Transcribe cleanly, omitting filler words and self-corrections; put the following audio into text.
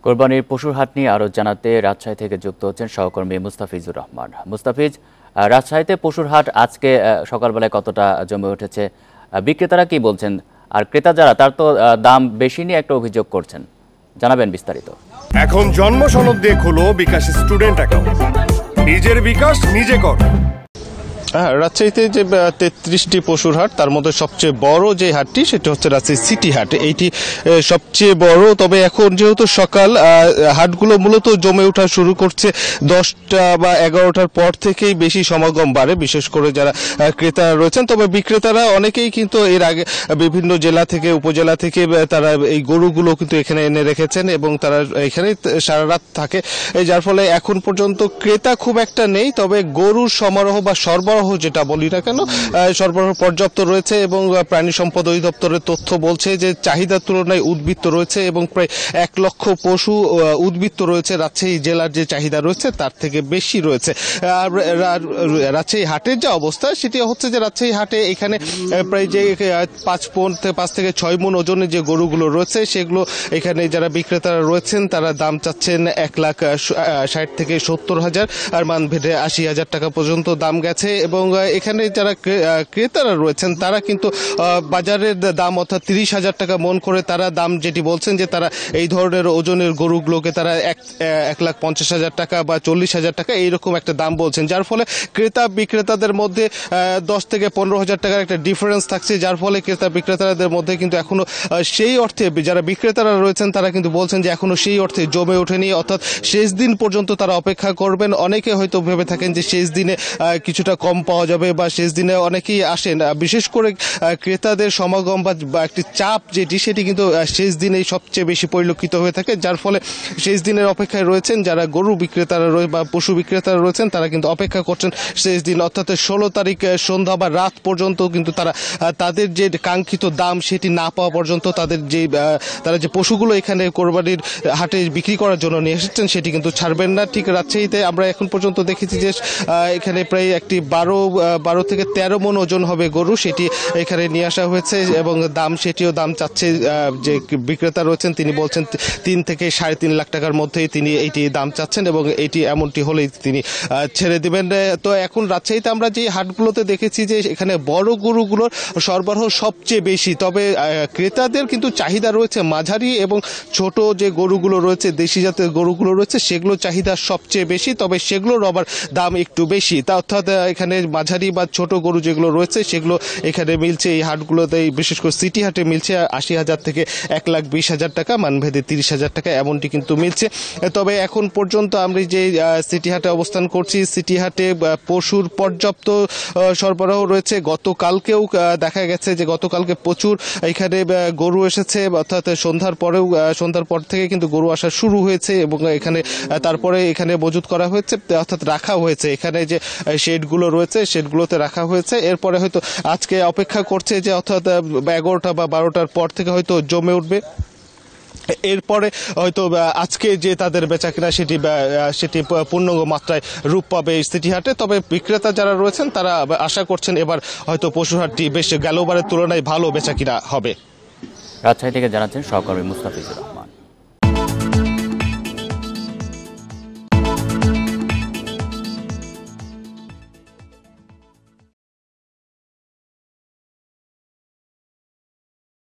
কোরবানির পশুর হাট নিয়ে আরো জানাতে রাজশাহী থেকে যুক্ত হচ্ছেন সহকর্মী মুস্তাফিজুর রহমান। মুস্তাফিজ, রাজশাহীতে পশুর হাট আজকে সকালবেলায় কতটা জমে উঠেছে, বিক্রেতারা কি বলছেন, আর ক্রেতা যারা তার তো দাম বেশি নিয়ে একটা অভিযোগ করছেন, জানাবেন বিস্তারিত। এখন জন্ম সনদ দিয়ে খোলো বিকাশ স্টুডেন্ট অ্যাকাউন্ট, নিজের বিকাশ নিজে কর। রাজশাহীতে যে 33টি পশুর হাট, তার মধ্যে সবচেয়ে বড় যে হাটটি সেটা হচ্ছে রাজশাহী সিটি হাট। এইটি সবচেয়ে বড়। তবে এখন যেহেতু সকাল, হাটগুলো মূলত জমে ওঠা শুরু করছে 10টা বা 11টার পর থেকেই বেশি সমাগম বাড়ে, বিশেষ করে যারা ক্রেতারা রয়েছেন। তবে বিক্রেতারা অনেকেই কিন্তু এর আগে বিভিন্ন জেলা থেকে, উপজেলা থেকে তারা এই গরুগুলো কিন্তু এখানে এনে রেখেছেন এবং তারা এখানে সারা রাত থাকে, যার ফলে এখন পর্যন্ত ক্রেতা খুব একটা নেই। তবে গরুর সমারোহ বা সরবরাহ যেটা বলি না কেন, সরবরাহ পর্যাপ্ত রয়েছে এবং প্রাণী সম্পদ অধিদপ্তরের তথ্য বলছে যে চাহিদার তুলনায় উদ্বৃত্ত রয়েছে এবং প্রায় 1 লক্ষ পশু উদ্বৃত্ত রয়েছে। রাজশাহী জেলার যে চাহিদা রয়েছে তার থেকে বেশি রয়েছে। আর রাজশাহী হাটের যে অবস্থা সেটি হচ্ছে যে রাজশাহী হাটে এখানে প্রায় যে 5 থেকে 6 মণ ওজনের যে গরুগুলো রয়েছে সেগুলো এখানে যারা বিক্রেতারা রয়েছেন তারা দাম চাচ্ছেন 1,60,000 থেকে 70,000, আর মান ভেদে 80,000 টাকা পর্যন্ত দাম গেছে। এবং এখানে যারা ক্রেতারা রয়েছেন তারা কিন্তু বাজারের দাম অর্থাৎ 30,000 টাকা মন করে তারা দাম যেটি বলছেন যে তারা এই ধরনের ওজনের গরুগুলোকে তারা 1,50,000 টাকা বা 40,000 টাকা এইরকম একটা দাম বলছেন, যার ফলে ক্রেতা বিক্রেতাদের মধ্যে 10 থেকে 15,000 টাকার একটা ডিফারেন্স থাকছে, যার ফলে ক্রেতা বিক্রেতাদের মধ্যে কিন্তু এখনো সেই অর্থে যারা বিক্রেতারা রয়েছেন তারা কিন্তু বলছেন যে এখনো সেই অর্থে জমে ওঠেনি, অর্থাৎ শেষ দিন পর্যন্ত তারা অপেক্ষা করবেন। অনেকে হয়তো ভেবে থাকেন যে শেষ দিনে কিছুটা কম পাওয়া যাবে বা শেষ দিনে অনেকেই আসেন, বিশেষ করে ক্রেতাদের সমাগম বা একটি চাপ সেটি কিন্তু শেষ দিনেই সবচেয়ে বেশি পরিলক্ষিত হয়ে থাকে, যার ফলে শেষ দিনের অপেক্ষায় রয়েছেন যারা গরু বিক্রেতারা বা পশু বিক্রেতারা রয়েছেন তারা কিন্তু অপেক্ষা করছেন শেষ দিন অর্থাৎ 16 তারিখ সন্ধ্যা বা রাত পর্যন্ত কিন্তু তাদের যে কাঙ্ক্ষিত দাম সেটি না পাওয়া পর্যন্ত তারা যে পশুগুলো এখানে কোরবানির হাটে বিক্রি করার জন্য নিয়ে এসেছেন সেটি কিন্তু ছাড়বেন না। ঠিক রাজশাহীতে আমরা এখন পর্যন্ত দেখেছি যে এখানে প্রায় একটি 12 থেকে 13 মণ ওজন হবে গরু, সেটি এখানে নিয়ে আসা হয়েছে এবং সেটিও দাম চাচ্ছে যে বিক্রেতা রয়েছেন তিনি বলছেন 3 থেকে 3.5 লাখ টাকার মধ্যেই তিনি এইটি দাম চাচ্ছেন এবং এইটি এমনটি হলেই তিনি ছেড়ে দিবেন। তো এখন রাজশাহীতে আমরা যে হাটগুলোতে দেখেছি যে এখানে বড় গরুগুলোর সরবরাহ সবচেয়ে বেশি, তবে ক্রেতাদের কিন্তু চাহিদা রয়েছে মাঝারি এবং ছোট যে গরুগুলো রয়েছে, দেশি জাতের গরুগুলো রয়েছে সেগুলো চাহিদা সবচেয়ে বেশি, তবে সেগুলোর আবার দাম একটু বেশি। তা অর্থাৎ এখানে মাঝারি বা ছোট গরু যেগুলো রয়েছে সেগুলো এখানে মিলছে এই হাটগুলোতে, বিশেষ করে সিটি হাটে মিলছে 80,000 থেকে 1,20,000 টাকা, মানভেদে 30,000 টাকা এমনটি কিন্তু মিলছে। তবে এখন পর্যন্ত আমরা যে সিটি হাটে অবস্থান করছি, সিটি হাটে পশুর পর্যাপ্ত সরবরাহ রয়েছে। গতকালকেও দেখা গেছে যে গতকালকে প্রচুর এখানে গরু এসেছে, অর্থাৎ সন্ধ্যার পর থেকে কিন্তু গরু আসা শুরু হয়েছে এবং এখানে তারপরে এখানে মজুত করা হয়েছে, অর্থাৎ রাখা হয়েছে এখানে যে শেডগুলো রয়েছে সেগুলোতে রাখা হয়েছে। এরপরে হয়তো আজকে অপেক্ষা করছে যে অর্থাৎ 11টা বা 12টার পর থেকে হয়তো জমে উঠবে, এরপরে হয়তো আজকে যে তাদের বেচা কিনা সেটি পূর্ণ মাত্রায় রূপ পাবে এই সিটি হাটে। তবে বিক্রেতা যারা রয়েছেন তারা আশা করছেন এবার হয়তো পশুর হাটটি বেশ গেলবারের তুলনায় ভালো বেচা কিনা হবে। রাজশাহী থেকে জানাচ্ছেন সহকর্মী মুস্তাফিজুর রহমান।